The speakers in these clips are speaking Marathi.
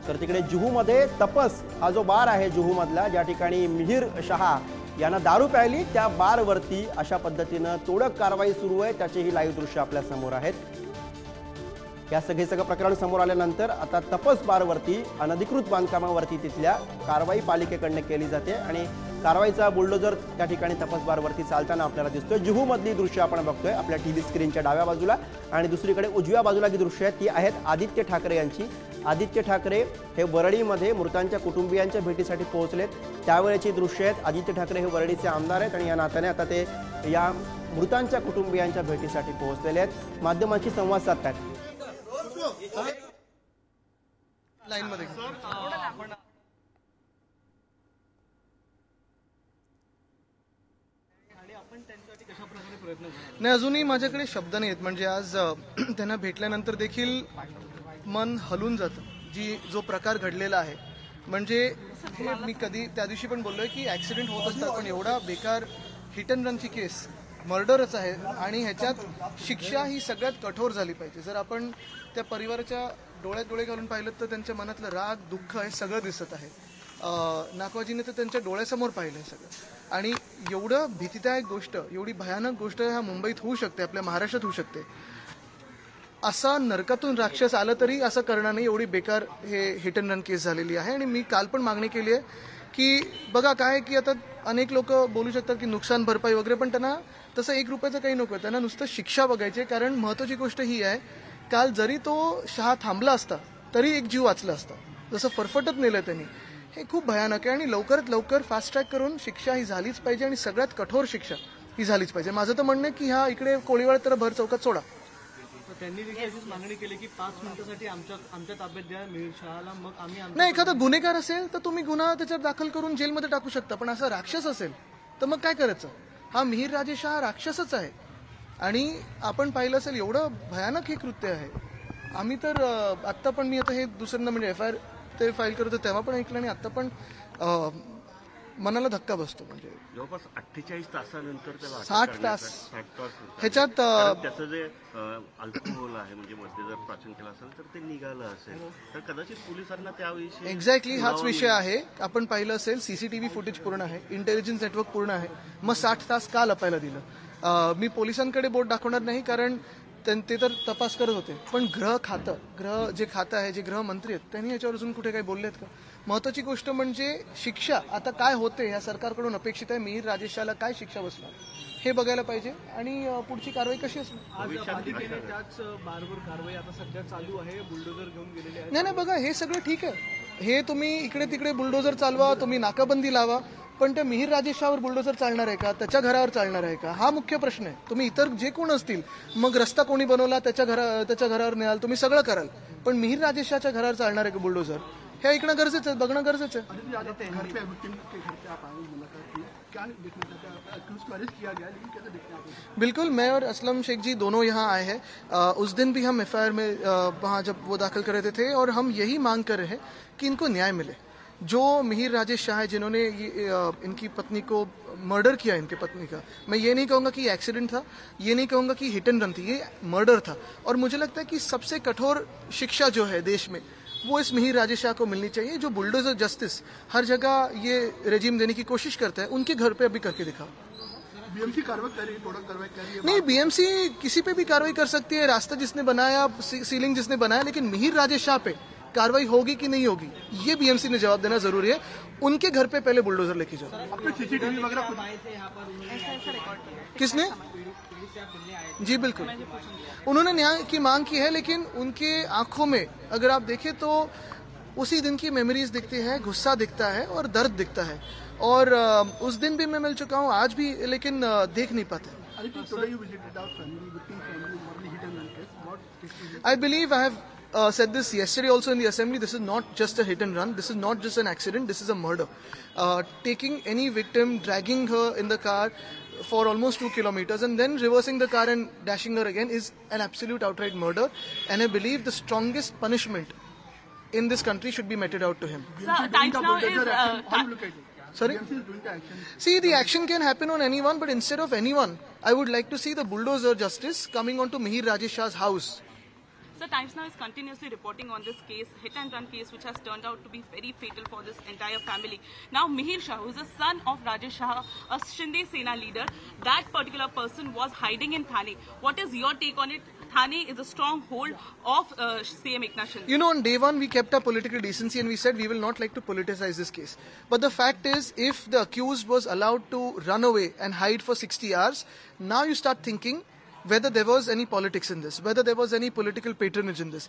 तर तिकडे जुहूमध्ये तपस हा जो बार आहे जुहूमधला, ज्या ठिकाणी मिहिर शहा यांना दारू प्यायली त्या बारवरती अशा पद्धतीनं तोडक कारवाई सुरू आहे. त्याचेही लाईव्ह दृश्य आपल्या समोर आहेत. या सगळं प्रकरण समोर आल्यानंतर आता तपस बारवरती अनधिकृत बांधकामावरती तिथल्या कारवाई पालिकेकडनं केली जाते आणि कारवाईचा बुलडोजर त्या ठिकाणी तपस बारवरती चालताना आपल्याला दिसतोय. जुहूमधली दृश्य आपण बघतोय आपल्या टीव्ही स्क्रीनच्या डाव्या बाजूला आणि दुसरीकडे उजव्या बाजूला जी दृश्य आहेत ती आहेत आदित्य ठाकरे यांची. आदित्य ठाकरे हे वरळीमध्ये मृतांच्या कुटुंबियांच्या भेटीसाठी पोहोचलेत. त्यावेळेची दृश्य आहेत. आदित्य ठाकरे हे वरळीचे आमदार आहेत आणि या नात्याने आता ते या मृतांच्या कुटुंबियांच्या भेटीसाठी पोहोचलेले आहेत. माध्यमांशी संवाद साधतात. नाही, अजूनही माझ्याकडे शब्द नाहीत. म्हणजे आज त्यांना भेटल्यानंतर देखील मन हलून जातं जो प्रकार घडलेला आहे. म्हणजे हे मी कधी त्या दिवशी पण बोललोय की ऍक्सिडेंट होत असतात, पण एवढा बेकार हिट अँड रनची केस मर्डरच आहे आणि ह्याच्यात शिक्षा ही सगळ्यात कठोर झाली पाहिजे. जर आपण त्या परिवाराच्या डोळ्यात डोळे घालून पाहिलं तर त्यांच्या मनातलं राग, दुःख हे सगळं दिसत आहे. नाकवाजीने तर त्यांच्या डोळ्यासमोर पाहिलं सगळं. आणि एवढं भीतीदायक गोष्ट, एवढी भयानक गोष्ट ह्या मुंबईत होऊ शकते, आपल्या महाराष्ट्रात होऊ शकते. असा नरकातून राक्षस आलं तरी असं करणार नाही, एवढी बेकार हे हिट अँड रन केस झालेली आहे. आणि मी काल पण मागणी केली आहे की बघा काय की आता अनेक लोक बोलू शकतात की नुकसान भरपाई वगैरे, पण त्यांना तसं 1 रुपयाचं काही नको, त्यांना नुसतं शिक्षा बघायची. कारण महत्वाची गोष्ट ही आहे, काल जरी तो शहा थांबला असता तरी एक जीव वाचला असता. जसं फरफटत नेलं त्यांनी, हे खूप भयानक आहे. आणि लवकरात लवकर फास्ट ट्रॅक करून शिक्षा ही झालीच पाहिजे आणि सगळ्यात कठोर शिक्षा ही झालीच पाहिजे. माझं तर म्हणणं आहे की ह्या इकडे कोळीवाड तर भर चौकात सोडा. त्यांनी देखील मागणी केली की 5 मिनिटांसाठी आमच्या ताब्यात द्या मिहिर शहाला, मग आम्ही नाही, एखादा गुन्हेगार असेल तर तुम्ही गुन्हा त्याच्यात दाखल करून जेलमध्ये टाकू शकता, पण असा राक्षस असेल तर मग काय करायचं. हा मिहिर राजेश हा राक्षसच आहे आणि आपण पाहिलं असेल एवढं भयानक हे कृत्य आहे. आम्ही तर आत्ता पण मी आता हे दुसऱ्यांदा म्हणजे FIR ते फाईल करतो तेव्हा पण ऐकलं आणि आता पण मनाला धक्का बसतो. म्हणजे जवळपास 48 तासानंतर 60 तास ह्याच्यात त्याचं जे अल्कोहोल आहे म्हणजे मध्ये जर प्राशन केलं असेल तर ते निघालं असेल तर कदाचित पोलिसांना त्याविषयी एक्झॅक्टली हाच विषय आहे. आपण पाहिलं असेल CCTV फुटेज पूर्ण आहे, इंटेलिजन्स नेटवर्क पूर्ण आहे, मग 60 तास का लपायला दिलं. मी पोलिसांकडे बोट दाखवणार नाही कारण ते तर तपास करत होते, पण गृह जे खातं आहे, जे गृहमंत्री आहेत त्यांनी याच्यावर अजून कुठे काही बोललेत का. महत्वाची गोष्ट म्हणजे शिक्षा आता काय होते या सरकारकडून अपेक्षित आहे. मिहिर राजेश शहाला काय शिक्षा बसणार हे बघायला पाहिजे आणि पुढची कारवाई कशी असणार. त्याच बारवर कारवाई आता सध्या चालू आहे, बुलडोजर घेऊन गेलेले आहे. नाही बघा, हे सगळं ठीक आहे. हे तुम्ही इकडे तिकडे बुलडोजर चालवा, तुम्ही नाकाबंदी लावा, पण त्या मिहिर राजेशावर बुलडोजर चालणार आहे का, त्याच्या घरावर चालणार आहे का, हा मुख्य प्रश्न आहे. तुम्ही इतर जे कोण असतील, मग रस्ता कोणी बनवला त्याच्या घरावर न्याल, तुम्ही सगळं कराल, पण मिहिर राजेशाच्या घरावर चालणार आहे का बुलडोजर, हे ऐकणं गरजेचं आहे, बघणं गरजेचं आहे. बिल्कुल, मैं और असलम शेख जी दोनों यहाँ आए हैं. उस दिन भी हम FIR में वहाँ जब वो दाखिल कर रहे थे और हम यही मांग कर रहे हैं कि इनको न्याय मिले. जो मिहिर राजेश शाह है जिन्होंने इनकी पत्नी को मर्डर किया, इनकी पत्नी का, मैं ये नहीं कहूँगा कि एक्सीडेंट था, ये नहीं कहूँगा कि हिट एंड रन थी, ये मर्डर था. और मुझे लगता है कि सबसे कठोर शिक्षा जो है देश में वो इस मिहिर राजेश शाह को मिलनी चाहिए. जो बुलडोजर जस्टिस हर जगह ये रेजिम देने की कोशिश करता है, उनके घर पे अभी करके दिखा. BMC कार्रवाई कर रही है, प्रोडक्ट कार्रवाई कर रही है. नहीं, BMC किसी पे भी कार्रवाई कर सकती है, रास्ता जिसने बनाया, सीलिंग जिसने बनाया, लेकिन मिहिर राजेश शाह पे कार्रवाई होगी कि नहीं होगी ये BMC ने जवाब देना जरूरी है. उनके घर पे पहले बुलडोजर लेके जाओ. CCTV वगैरह किसने? जी बिल्कुल, उन्होंने न्याय की मांग की है, लेकिन उनके आंखों में अगर आप देखें तो उसी दिन की मेमोरीज दिखती है, गुस्सा दिखता है और दर्द दिखता है. और उस दिन भी मैं मिल चुका हूँ, आज भी, लेकिन देख नहीं पाते. I believe I have said this yesterday also in the assembly. This is not just a hit and run. This is not just an accident. This is a murder. Taking any victim, dragging her in the car for almost 2 kilometers and then reversing the car and dashing her again is an absolute outright murder. And I believe the strongest punishment in this country should be meted out to him. Sorry? See, the action can happen on anyone, but instead of anyone, I would like to see the bulldozer justice coming onto Mihiir Rajesh Shah's house So Times Now is continuously reporting on this case, hit and run case, which has turned out to be very fatal for this entire family. Now Mihir Shah, who is the son of Rajesh Shah, a Shinde Sena leader, that particular person was hiding in Thane. What is your take on it? Thane is a stronghold of CM Eknath Shinde. You know, on day one, we kept our political decency and we said we will not like to politicize this case. But the fact is, if the accused was allowed to run away and hide for 60 hours, now you start thinking whether there was any politics in this, whether there was any political patronage in this.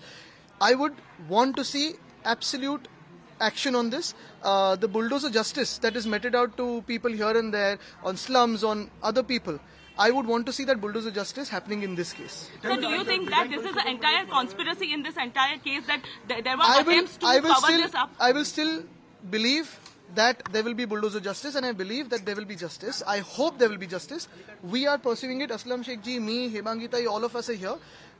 I would want to see absolute action on this. The bulldozer justice that is meted out to people here and there, on slums, on other people, I would want to see that bulldozer justice happening in this case. So do you think that this is the entire conspiracy in this entire case, that there were attempts to cover this up? I will still believe that there will be bulldozer justice, and I believe that there will be justice. I hope there will be justice. We are pursuing it. Aslam Sheikh ji, me, Hemangi Tai, all of us are here.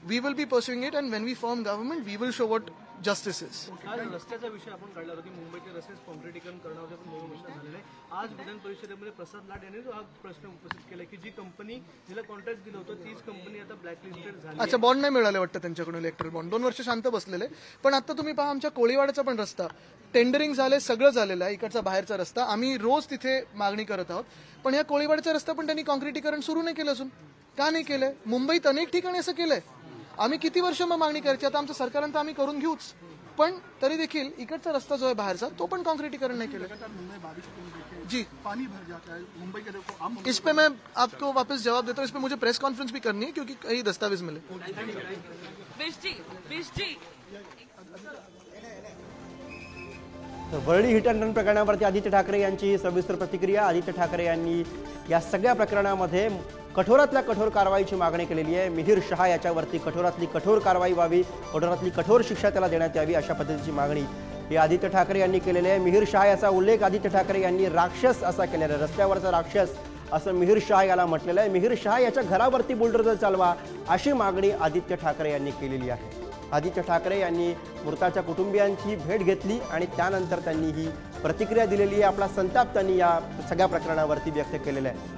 We will be pursuing it, and when we form government, we will show what justice is. आज रस्त्याचा विषय आपण काढला होता की मुंबईचे रस्ते कॉन्क्रिटीकरण करण्यावर पण नवीन घोषणा झालेली आहे. आज विधान परिषदेमध्ये प्रसाद लाड यांनी जो हा प्रश्न उपस्थित केला की जी कंपनी जिला कॉन्ट्रॅक्ट दिलं होतं तीच कंपनी आता ब्लॅकलिस्टेड झाली. अच्छा, बॉन्ड नाही मिळाले वाटतं त्यांच्याकडून, इलेक्ट्रल बॉन्ड. 2 वर्ष शांत बसलेले. पण आता तुम्ही पहा, आमच्या कोळीवाड्याचा पण रस्ता टेंडरिंग झाले, सगळं झालेलं आहे. इकडचा बाहेरचा रस्ता आम्ही रोज तिथे मागणी करत आहोत. पण या कोळीवाड्याचा रस्ता पण त्यांनी कॉन्क्रिटीकरण सुरू नाही केलं. असून का नाही केलंय? मुंबईत अनेक ठिकाणी असं केलंय. आम्ही किती वर्ष मग मागणी करायची? आता आमचं सरकारांतर आम्ही करून घेऊच, पण तरी देखील इकडचा रस्ता जो आहे बाहेरचा, तो पण कॉन्क्रिटीकरण नहीं केले. जी, पानी भर जाता है मुंबई के, देखो आम इस पे मैं आपको वापस जवाब देता हूँ. इस पे मुझे प्रेस कॉन्फ्रेंस भी करनी है क्योंकि कई दस्तावेज मिले. तर वरळी हिट अँड रन प्रकरणावरती आदित्य ठाकरे यांची सविस्तर प्रतिक्रिया. आदित्य ठाकरे यांनी या सगळ्या प्रकरणामध्ये कठोरातल्या कठोर कारवाईची मागणी केलेली आहे. मिहिर शहा याच्यावरती कठोरातली कठोर कारवाई व्हावी, कठोरातली कठोर शिक्षा त्याला देण्यात यावी, अशा पद्धतीची मागणी ही आदित्य ठाकरे यांनी केलेली आहे. मिहिर शहा याचा उल्लेख आदित्य ठाकरे यांनी राक्षस असा केलेला आहे. रस्त्यावरचा राक्षस असं मिहिर शहा याला म्हटलेलं आहे. मिहिर शहा याच्या घरावरती बुलडोझर चालवा, अशी मागणी आदित्य ठाकरे यांनी केलेली आहे. आदित्य ठाकरे यांनी मृताच्या कुटुंबियांची भेट घेतली आणि त्यानंतर त्यांनी ही प्रतिक्रिया दिलेली आहे. आपला संताप त्यांनी या सगळ्या प्रकरणावरती व्यक्त केलेला आहे.